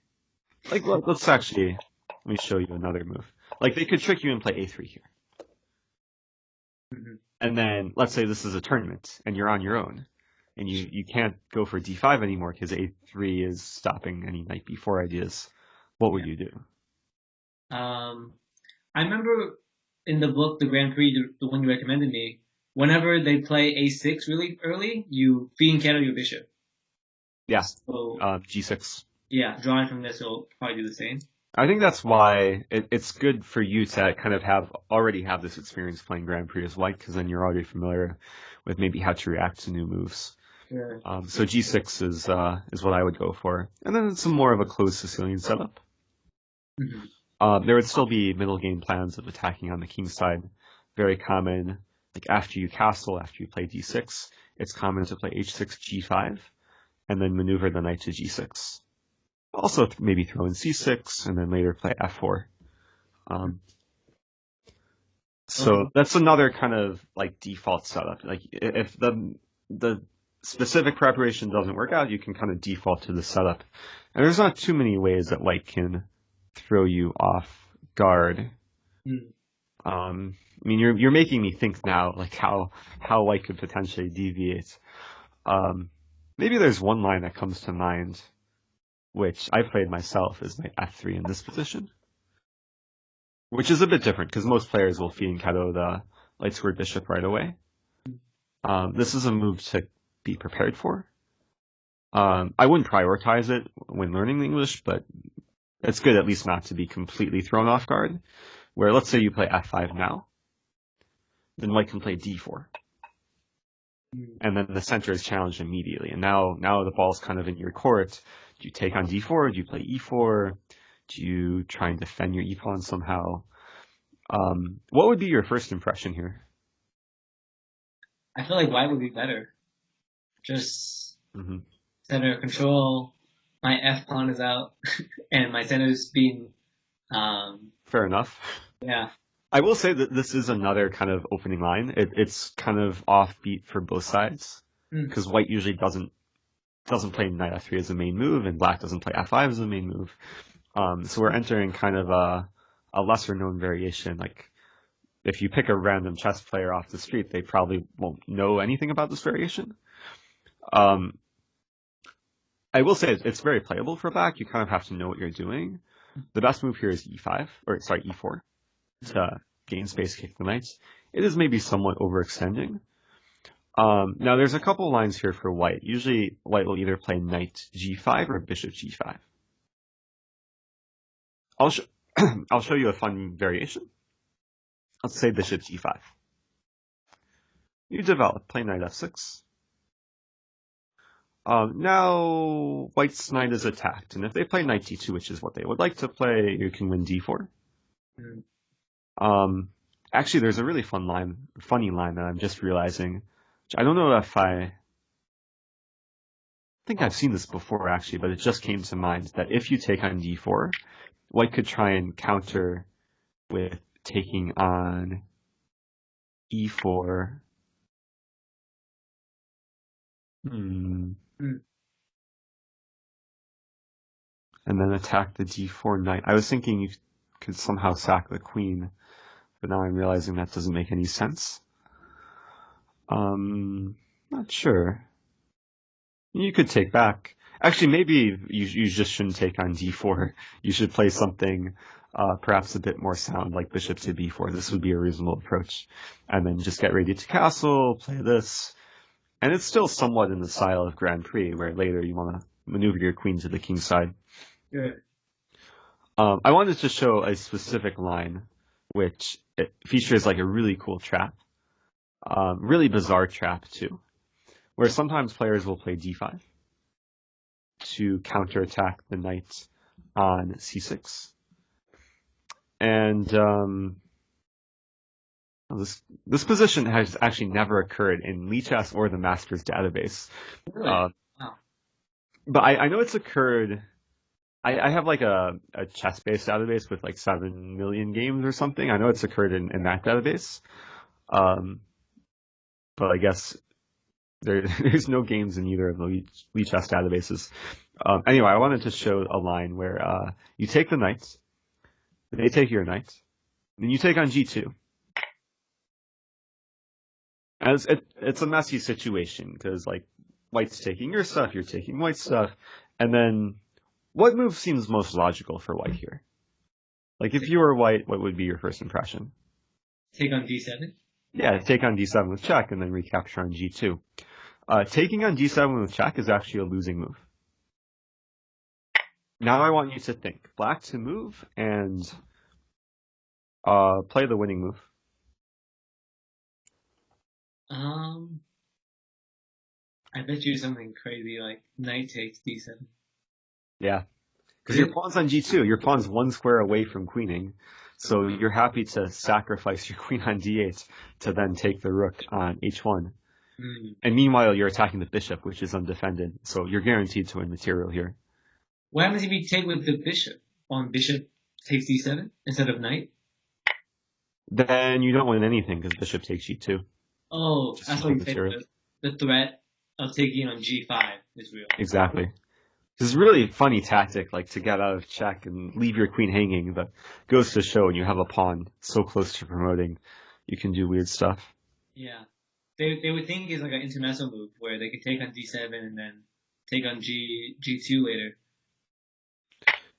Like, let's actually, let me show you another move. Like, they could trick you and play a3 here. Mm-hmm. And then, let's say this is a tournament and you're on your own. And you can't go for d5 anymore because a3 is stopping any knight b4 ideas. What would you do? I remember in the book, the Grand Prix, the one you recommended me, whenever they play a6 really early, you fianchetto your bishop. Yeah. So, g6. Yeah, drawing from this will probably do the same. I think that's why it's good for you to kind of already have this experience playing Grand Prix as white, because then you're already familiar with maybe how to react to new moves. Sure. So g6 is what I would go for, and then some more of a closed Sicilian setup. Mm-hmm. There would still be middle game plans of attacking on the king side, very common. like after you castle, after you play d6, it's common to play h6, g5, and then maneuver the knight to g6. Also, maybe throw in c6, and then later play f4. So that's another kind of like default setup. Like if the specific preparation doesn't work out, you can kind of default to the setup. And there's not too many ways that white can throw you off guard. I mean, you're making me think now, like how white could potentially deviate. Maybe there's one line that comes to mind, which I played myself, is knight f3 in this position, which is a bit different because most players will fianchetto the light squared bishop right away. This is a move to be prepared for. I wouldn't prioritize it when learning English, but it's good at least not to be completely thrown off guard. Where let's say you play f5 now, then white can play d4. And then the center is challenged immediately. And now the ball's kind of in your court. Do you take on d4? Do you play e4? Do you try and defend your e-pawn somehow? What would be your first impression here? I feel like white would be better. Just center control. My f pawn is out, and my center is being. Fair enough. Yeah. I will say that this is another kind of opening line. It's kind of offbeat for both sides because white usually doesn't play knight f3 as a main move, and black doesn't play f5 as a main move. So we're entering kind of a lesser known variation. Like if you pick a random chess player off the street, they probably won't know anything about this variation. I will say it's very playable for black. You kind of have to know what you're doing. The best move here is e4 to gain space, kick the knights. It is maybe somewhat overextending. Now there's a couple lines here for white. Usually white will either play knight g5 or bishop g5. I'll show you a fun variation. Let's say bishop g5. You develop, play knight f6. Now white's knight is attacked, and if they play knight d2, which is what they would like to play, you can win d4. Actually, there's a really funny line that I'm just realizing. Which I don't know if I think I've seen this before actually, but it just came to mind that if you take on d4, white could try and counter with taking on e4. And then attack the d4 knight. I was thinking you could somehow sack the queen, but now I'm realizing that doesn't make any sense. Not sure. You could take back. Actually, maybe you just shouldn't take on d4. You should play something perhaps a bit more sound, like bishop to b4. This would be a reasonable approach. And then just get ready to castle, play this. And it's still somewhat in the style of Grand Prix, where later you want to maneuver your queen to the king side. Good. I wanted to show a specific line, which it features like a really cool trap. Really bizarre trap, too. Where sometimes players will play d5 to counterattack the knight on c6. And this position has actually never occurred in Lichess or the Masters database. Really? Wow. But I know it's occurred. I have like a chess-based database with like 7 million games or something. I know it's occurred in that database. But I guess there's no games in either of the Lichess databases. Anyway, I wanted to show a line where you take the knight, they take your knight, then you take on g2. And it's a messy situation because like white's taking your stuff, you're taking white's stuff, and then what move seems most logical for white here? Like if you were white, what would be your first impression? Take on d7? Yeah, take on d7 with check and then recapture on g2. Taking on d7 with check is actually a losing move. Now I want you to think. Black to move and play the winning move. I bet you something crazy like knight takes d7. Yeah, because your pawn's on g2. Your pawn's one square away from queening. So you're happy to sacrifice your queen on d8 to then take the rook on h1. Mm. And meanwhile, you're attacking the bishop, which is undefended. So you're guaranteed to win material here. What happens if you take with the bishop on bishop takes d7 instead of knight? Then you don't win anything because bishop takes g2. Oh, Just that's equal what you say. material. The threat of taking on g5 is real. Exactly. This is really funny tactic, like to get out of check and leave your queen hanging, but goes to show when you have a pawn so close to promoting, you can do weird stuff. Yeah. They would think it's like an intermezzo move where they could take on d7 and then take on g2 later.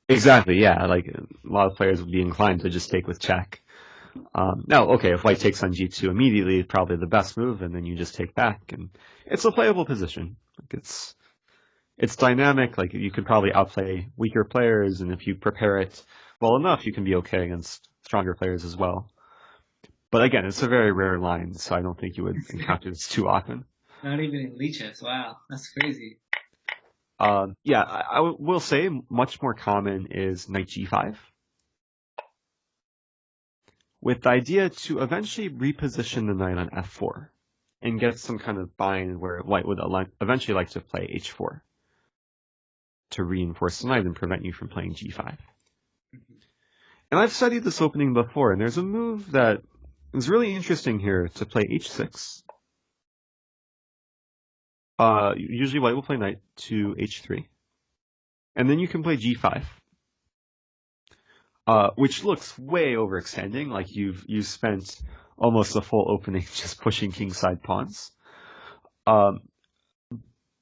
Exactly, yeah. Like a lot of players would be inclined to just take with check. Now, okay, if white takes on g2 immediately, it's probably the best move, and then you just take back, and it's a playable position. Like it's dynamic. Like you could probably outplay weaker players, and if you prepare it well enough, you can be okay against stronger players as well. But again, it's a very rare line, so I don't think you would encounter this too often. Not even in Lichess. Wow, that's crazy. Yeah, I will say much more common is knight g5, with the idea to eventually reposition the knight on f4 and get some kind of bind where white would eventually like to play h4 to reinforce the knight and prevent you from playing g5. And I've studied this opening before, and there's a move that is really interesting here to play h6. Usually white will play knight to h3. And then you can play g5. Which looks way overextending, like you've spent almost a full opening just pushing kingside pawns. But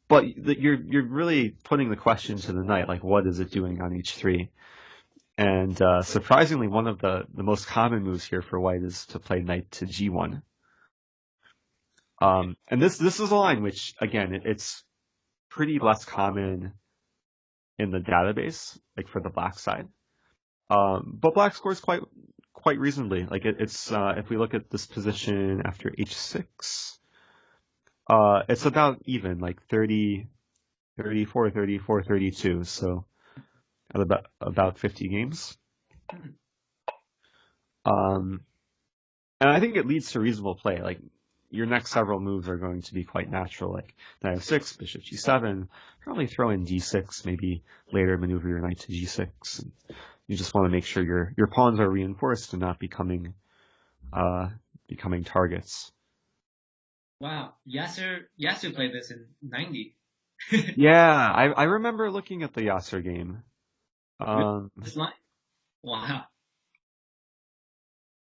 you're really putting the question to the knight, like what is it doing on h3? And surprisingly, one of the most common moves here for white is to play knight to g1. And this is a line which, again, it's pretty less common in the database, like for the black side. But black scores quite reasonably. Like it's if we look at this position after h6, it's about even, like 30, 34, 34, 32. So at about 50 games. And I think it leads to reasonable play. Like your next several moves are going to be quite natural, like knight f6, bishop g7, probably throw in d6, maybe later maneuver your knight to g6. And you just want to make sure your pawns are reinforced and not becoming targets. Wow, Yasser played this in 90. Yeah, I remember looking at the Yasser game. This line? Wow.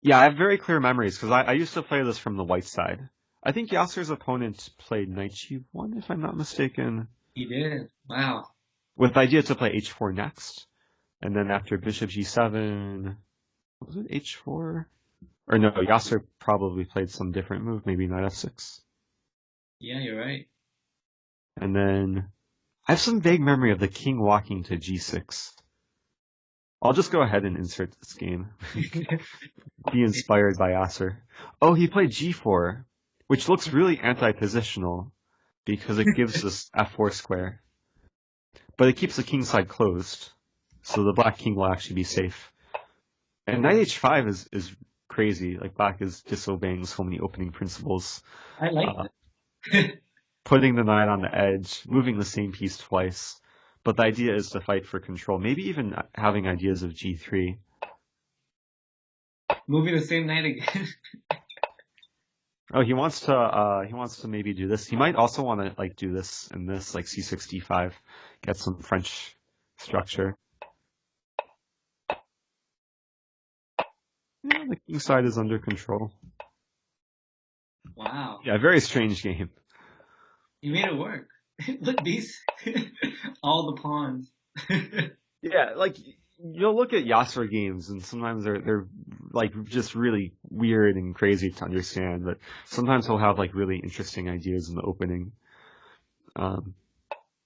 Yeah, I have very clear memories because I used to play this from the white side. I think Yasser's opponent played knight g1, if I'm not mistaken. He did. Wow. With the idea to play h4 next. And then after bishop g7, was it h4? Or no, Yasser probably played some different move, maybe knight f6. Yeah, you're right. And then I have some vague memory of the king walking to g6. I'll just go ahead and insert this game. Be inspired by Yasser. Oh, he played g4, which looks really anti-positional because it gives us f4 square. But it keeps the king side closed, so the black king will actually be safe. And knight h5 is crazy. Like black is disobeying so many opening principles. I like that. Putting the knight on the edge, moving the same piece twice. But the idea is to fight for control. Maybe even having ideas of g3. Moving the same knight again. Oh, he wants to maybe do this. He might also want to like do this and this, like c6 d5, get some French structure. Yeah, the king side is under control. Wow. Yeah, very strange game. You made it work. Look, these all the pawns. Yeah, like you'll look at Yasser games and sometimes they're like just really weird and crazy to understand, but sometimes he'll have like really interesting ideas in the opening.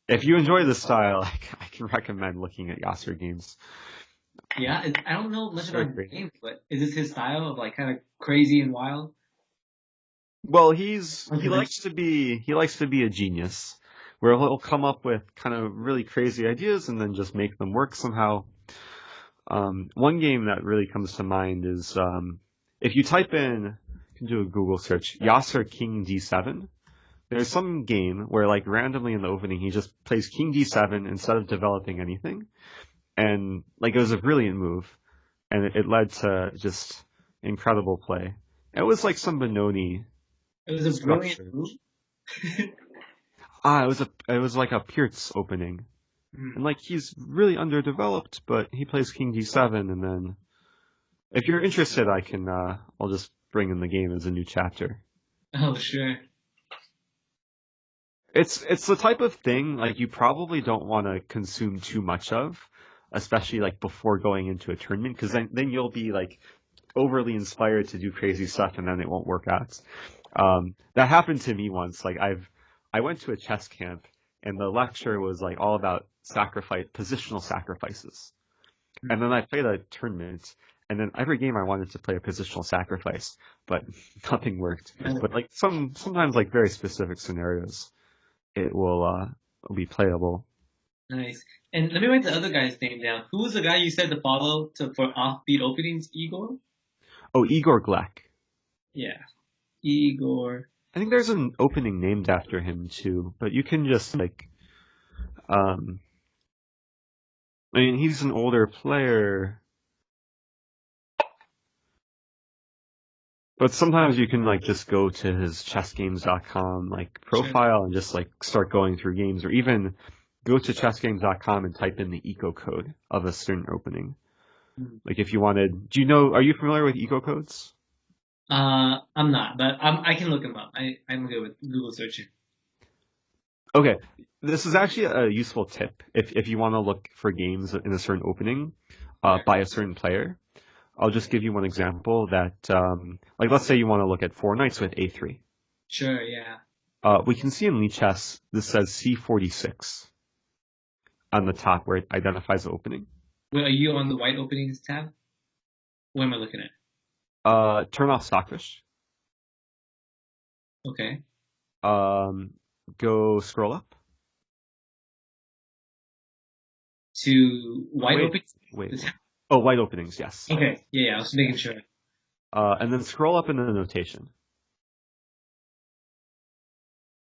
If you enjoy this style, I can recommend looking at Yasser games. Yeah, I don't know much about the game, but is this his style of like kind of crazy and wild? Well, he likes to be a genius, where he'll come up with kind of really crazy ideas and then just make them work somehow. One game that really comes to mind is if you type in, you can do a Google search, Yasser King D7. There's some game where, like, randomly in the opening, he just plays King D7 instead of developing anything. And, like, it was a brilliant move. And it led to just incredible play. It was like some Benoni It was a structure. brilliant move. It was like a Pierce opening. Hmm. And, like, he's really underdeveloped, but he plays King D7, and then if you're interested, I'll just bring in the game as a new chapter. Oh, sure. It's the type of thing, like, you probably don't want to consume too much of, especially, like, before going into a tournament, because then you'll be, like, overly inspired to do crazy stuff, and then it won't work out. That happened to me once. Like, I went to a chess camp, and the lecture was, like, all about positional sacrifices. And then I played a tournament, and then every game I wanted to play a positional sacrifice, but nothing worked. But, like, sometimes, like, very specific scenarios, it will be playable. Nice. And let me write the other guy's name down. Who was the guy you said to follow for offbeat openings? Igor? Oh, Igor Glek. Yeah. Igor. I think there's an opening named after him too, but you can just, like, I mean, he's an older player, but sometimes you can, like, just go to his chessgames.com, like, profile and just, like, start going through games, or even go to chessgames.com and type in the eco code of a certain opening. Like, if you wanted, are you familiar with eco codes? I'm not, but I can look him up. I'm good with Google searching. Okay, this is actually a useful tip if you want to look for games in a certain opening by a certain player. I'll just give you one example that, like, let's say you want to look at 4 knights with a3. Sure, yeah. We can see in Lichess, this says c46 on the top where it identifies the opening. Wait, are you on the white openings tab? What am I looking at? Turn off Stockfish. Okay. Go scroll up. To white openings? Wait. Oh, white openings, yes. Okay, yeah, I was making sure. And then scroll up into the notation.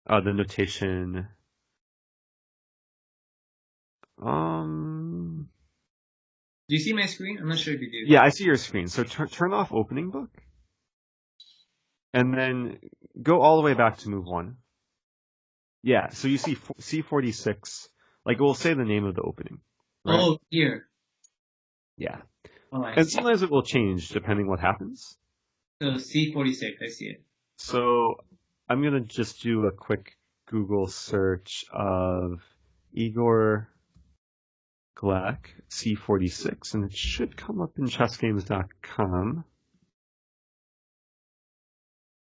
The notation. Do you see my screen? I'm not sure if you do. Yeah, I see your screen. So turn off opening book. And then go all the way back to move 1. Yeah, so you see C46. Like, it will say the name of the opening. Right? Oh, here. Yeah. Oh, I And see. sometimes it will change depending what happens. So C46, I see it. So I'm going to just do a quick Google search of Igor Glek C46, and it should come up in chessgames.com.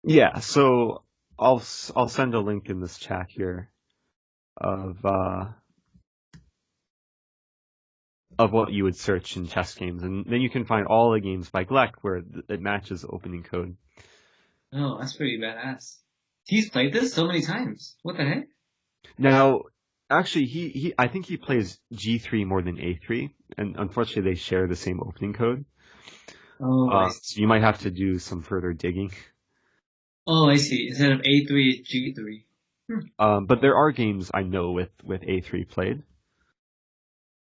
Yeah, so I'll send a link in this chat here of what you would search in chess games, and then you can find all the games by Glek where it matches the opening code. Oh, that's pretty badass. He's played this so many times. What the heck? Now, actually, I think he plays G3 more than A3, and unfortunately they share the same opening code. Oh, I see. So you might have to do some further digging. Oh, I see. Instead of A3, it's G3. But there are games I know with A3 played.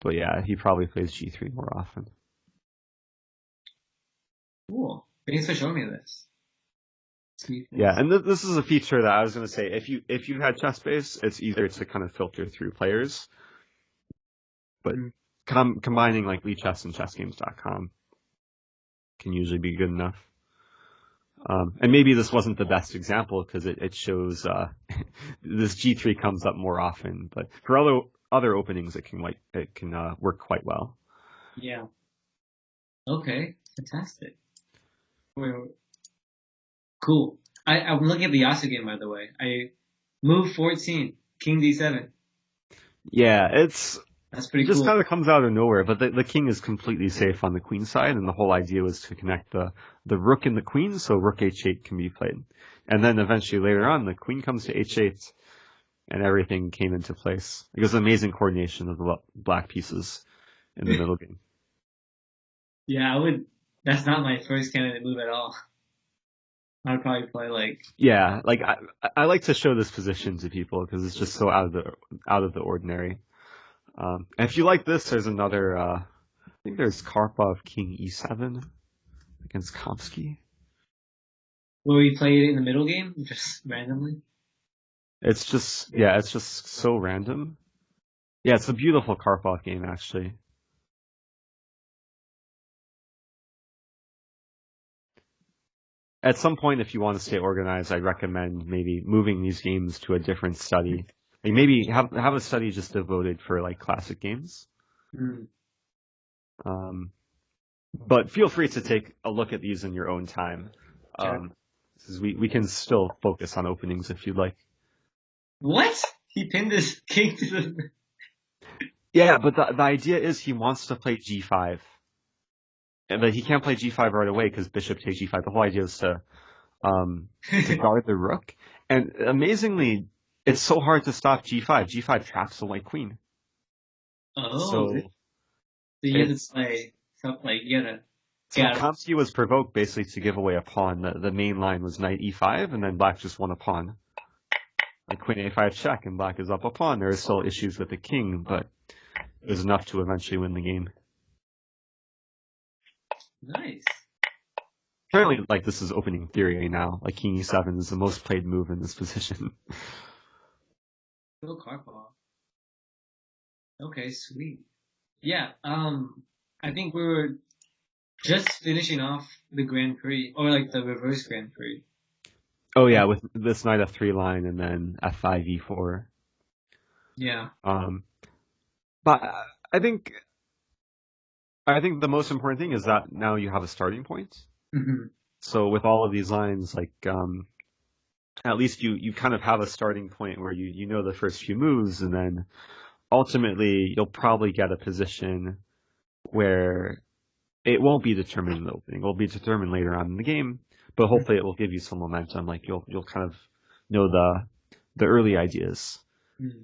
But yeah, he probably plays G3 more often. Cool. Thanks for showing me this. Yeah, and this is a feature that I was going to say, if you had ChessBase, it's easier to kind of filter through players. But combining, like, Lichess and chessgames.com can usually be good enough. And maybe this wasn't the best example because it shows this G3 comes up more often, but for other openings it can work quite well. Yeah. Okay. Fantastic. Cool. I'm looking at the Yasuo game, by the way. I move 14, King D7. Yeah, That's pretty just cool. kind of comes out of nowhere, but the king is completely safe on the queen side, and the whole idea was to connect the rook and the queen, so rook h8 can be played. And then eventually later on, the queen comes to h8, and everything came into place. It was amazing coordination of the black pieces in the middle game. Yeah, I would. That's not my first candidate move at all. I would probably play like. Yeah, like I like to show this position to people because it's just so out of the ordinary. And if you like this, there's another. I think there's Karpov King E7 against Komsky. Where we played it in the middle game, just randomly. It's just so random. Yeah, it's a beautiful Karpov game actually. At some point, if you want to stay organized, I recommend maybe moving these games to a different study. Like maybe have a study just devoted for like classic games. Mm, Um, but feel free to take a look at these in your own time. sure. Um, we can still focus on openings if you'd like. What? He pinned his king to the. Yeah, but the idea is he wants to play g5. But he can't play g5 right away because bishop takes g5. The whole idea is to guard the rook. And amazingly, it's so hard to stop g5. G5 traps the white queen. Oh, So so you have to play something like you gotta. so Yeah. Kamsky was provoked basically to give away a pawn. The main line was knight e5, and then black just won a pawn. Like queen a5 check, and black is up a pawn. There are still issues with the king, but it was enough to eventually win the game. Nice. Apparently, like this is opening theory now. Like king e7 is the most played move in this position. Little Karpov. Okay, sweet. Yeah. I think we were just finishing off the Grand Prix, or like the reverse Grand Prix. Oh yeah, with this knight f3 line and then f5 e4. Yeah. Um, but I think the most important thing is that now you have a starting point. Hmm. So with all of these lines, like at least you kind of have a starting point where you know the first few moves, and then ultimately you'll probably get a position where it won't be determined in the opening. It will be determined later on in the game, but hopefully it will give you some momentum. Like you'll kind of know the early ideas, Mm.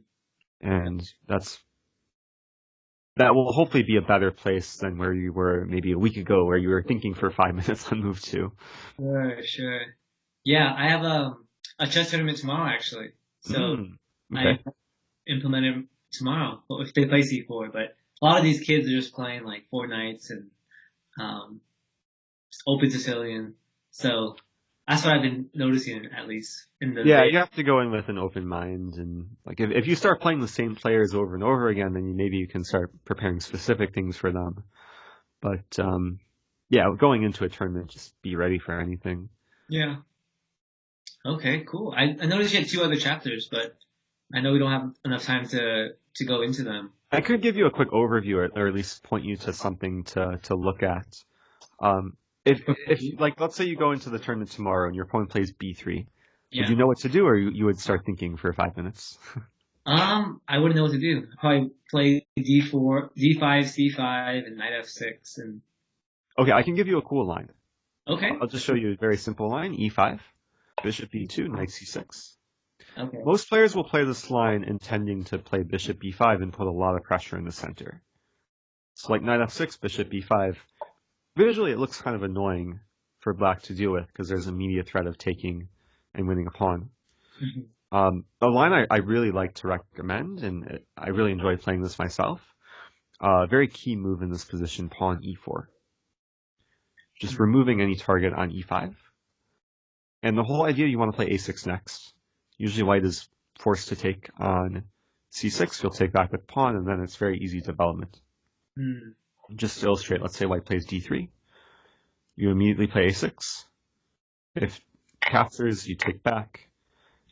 and that will hopefully be a better place than where you were maybe a week ago, where you were thinking for 5 minutes on move two. Sure, sure. Yeah, I have a chess tournament tomorrow actually, so Mm, I okay. implement it tomorrow. Well, if they play C4, but a lot of these kids are just playing like four knights and um, open Sicilian. So that's what I've been noticing at least in the Yeah, beta. you have to go in with an open mind, and like if you start playing the same players over and over again, then maybe you can start preparing specific things for them. But yeah, going into a tournament, just be ready for anything. Yeah. Okay, cool. I noticed you had two other chapters, but I know we don't have enough time to go into them. I could give you a quick overview, or at least point you to something to look at. Um, if like let's say you go into the tournament tomorrow and your opponent plays b3, would Yeah. you know what to do, or you would start thinking for 5 minutes? I wouldn't know what to do. Probably play D4, D5, C5, and knight F6, and Okay, I can give you a cool line. okay, I'll just show you a very simple line: e5, bishop e2, knight c6. okay. Most players will play this line intending to play bishop b5 and put a lot of pressure in the center. So like knight f6, bishop b5. Visually, it looks kind of annoying for black to deal with because there's immediate threat of taking and winning a pawn. Mhm. A line I really like to recommend, and I really enjoy playing this myself, very key move in this position, pawn e4. Just removing any target on e5. And the whole idea, you want to play a6 next. Usually white is forced to take on c6, you'll take back with pawn, and then it's very easy development. Mm. Just to illustrate, let's say white plays d3. You immediately play a6. If captures, you take back.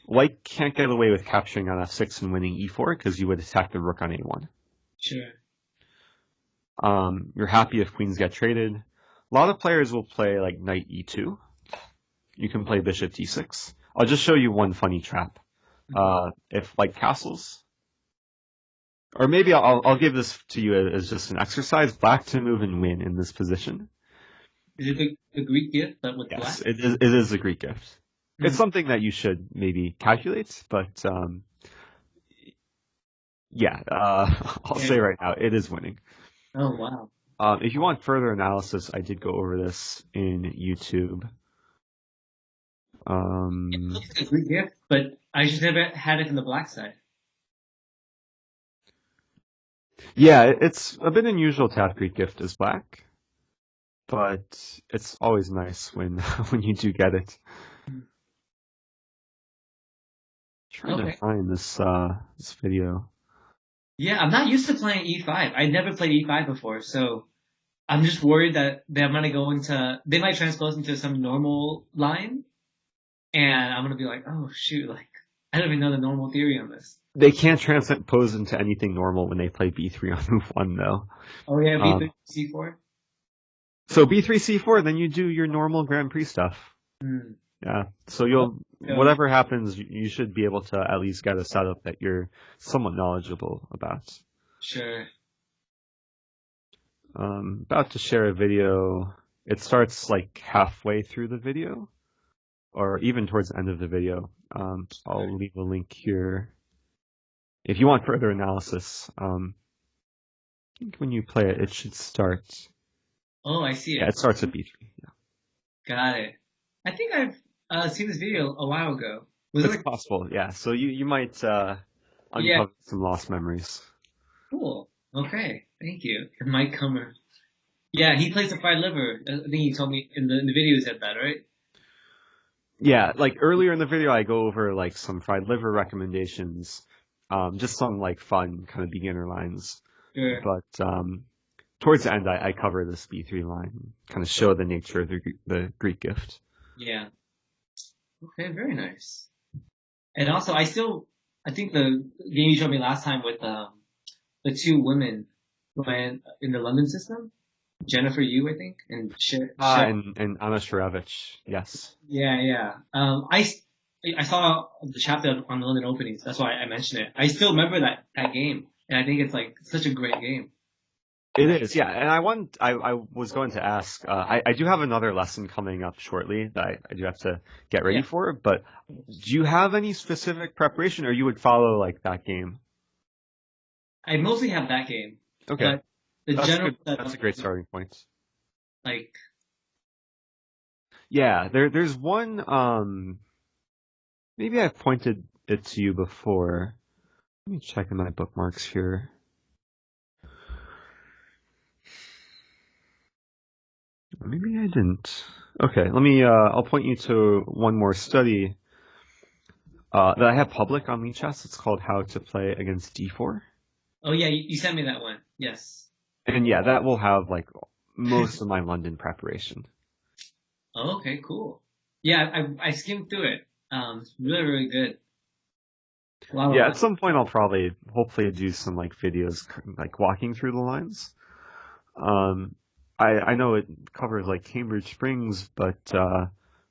White can't get away with capturing on f6 and winning e4 because you would attack the rook on a1. Sure. You're happy if queens get traded. A lot of players will play like knight e2. You can play bishop d6. I'll just show you one funny trap. If white castles, or maybe I'll give this to you as just an exercise. Black to move and win in this position. Is it the Greek gift, but with black? Yes, it is a Greek gift. It's Mm. something that you should maybe calculate, but yeah, I'll Yeah. say right now, it is winning. Oh wow. If you want further analysis, I did go over this in YouTube. It looks like a Greek gift, but I just never had it in the black side. Yeah, it's a bit unusual to have Greek gift as black, but it's always nice when when you do get it. Trying to Okay. find this video. Yeah, I'm not used to playing E5. I never played E5 before, so I'm just worried that they're gonna go into they might transpose into some normal line, and I'm gonna be like, oh shoot, like I don't even know the normal theory on this. They can't transpose into anything normal when they play b3 on move one though. Oh yeah, Um, B3, C4. so b3 c4, then you do your normal Grand Prix stuff. Hmm. Yeah. So Oh, you'll so, whatever happens, you should be able to at least get a setup that you're somewhat knowledgeable about. sure. About to share a video. It starts like halfway through the video, or even towards the end of the video. I'll leave a link here. If you want further analysis, I think when you play it, it should start. Oh, I see Yeah, it. it starts at B3. Yeah. Got it. I think I've seen this video a while ago. Was it It's like, possible, yeah. So you might yeah, uncover some lost memories. cool. Okay, thank you. Mike Comer. Yeah, he plays the fried liver. I think he told me in the video he said that, right? Yeah, like earlier in the video, I go over like some fried liver recommendations, just some like fun kind of beginner lines. Sure. But towards the end, I cover this B3 line, kind of show the nature of the Greek gift. Yeah. Okay, very nice. And also, I think the game you showed me last time with the two women when in the London system, Jennifer Yu, I think, and And Anna Shurevich, yes. yeah, yeah. I saw the chapter on the London openings. That's why I mentioned it. I still remember that game, and I think it's like such a great game. It is, yeah. And I was going to ask, I do have another lesson coming up shortly that I do have to get ready Yeah, for, but do you have any specific preparation or you would follow like that game? I mostly have that game, Okay. but the That's general good. That's setup, a great starting point. like, Yeah, there's one, maybe I've pointed it to you before. Let me check in my bookmarks here. Maybe I didn't. Okay, I'll point you to one more study that I have public on Lichess. It's called How to Play Against D4. oh yeah, you sent me that one. Yes. And yeah, that will have like most of my London preparation. Oh, okay, cool. Yeah, I skimmed through it. It's really, really good. A lot of Yeah, at lines. some point I'll probably hopefully do some like videos like walking through the lines. Um, I know it covers like Cambridge Springs, but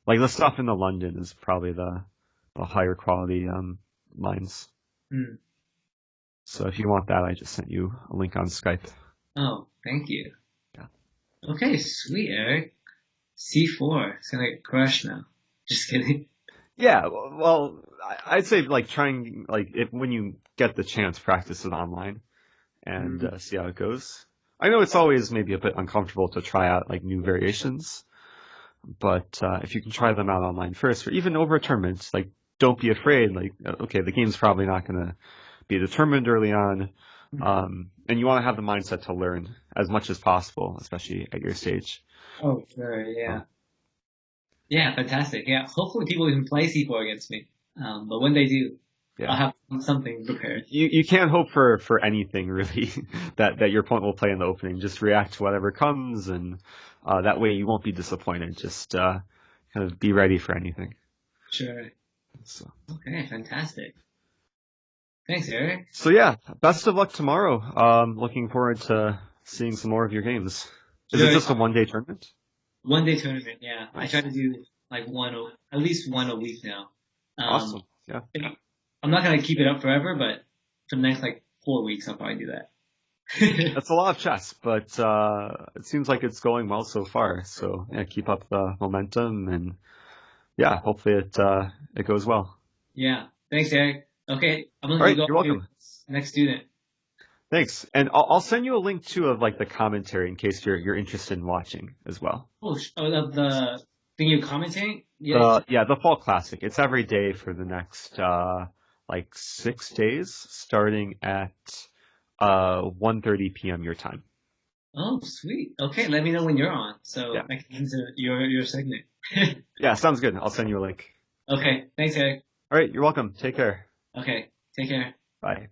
like the stuff in the London is probably the higher quality lines. Hmm. So if you want that, I just sent you a link on Skype. Oh, thank you. Yeah. Okay, sweet, Eric. C4. It's gonna crush now. Just kidding. Yeah, well, I'd say like trying like if when you get the chance, practice it online and Mm, see how it goes. I know it's always maybe a bit uncomfortable to try out like new variations, but if you can try them out online first, or even over a tournament, like don't be afraid. Like okay, the game's probably not going to be determined early on, and you want to have the mindset to learn as much as possible, especially at your stage. oh, sure, yeah. Um, Yeah, fantastic. Yeah, hopefully people can play C4 against me. But when they do, I'll yeah. have something prepared. You can't hope for anything really that your opponent will play in the opening. Just react to whatever comes, and that way you won't be disappointed. Just kind of be ready for anything. Sure. So, Okay, fantastic. Thanks, Eric. so yeah, best of luck tomorrow. Looking forward to seeing some more of your games. Is it Sure. just a one-day tournament? One day tournament, yeah. I try Nice, to do like at least one a week now. awesome. Yeah, I'm not gonna keep it up forever, but for the next like 4 weeks, I'll probably do that. that's a lot of chess, but it seems like it's going well so far. So yeah, keep up the momentum, and yeah, hopefully it goes well. Yeah. Thanks, Eric. Okay, I'm gonna All let you right, go you're to welcome. next student. Thanks, and I'll send you a link too of like the commentary in case you're interested in watching as well. The thing you're commenting? Yeah. The Fall Classic. It's every day for the next like 6 days, starting at 1:30 p.m. your time. Oh, sweet. Okay, let me know when you're on, so Yeah. I can enter your segment. Yeah, sounds good. I'll send you a link. Okay, thanks, Eric. All right, you're welcome. Take care. Okay, take care. Bye.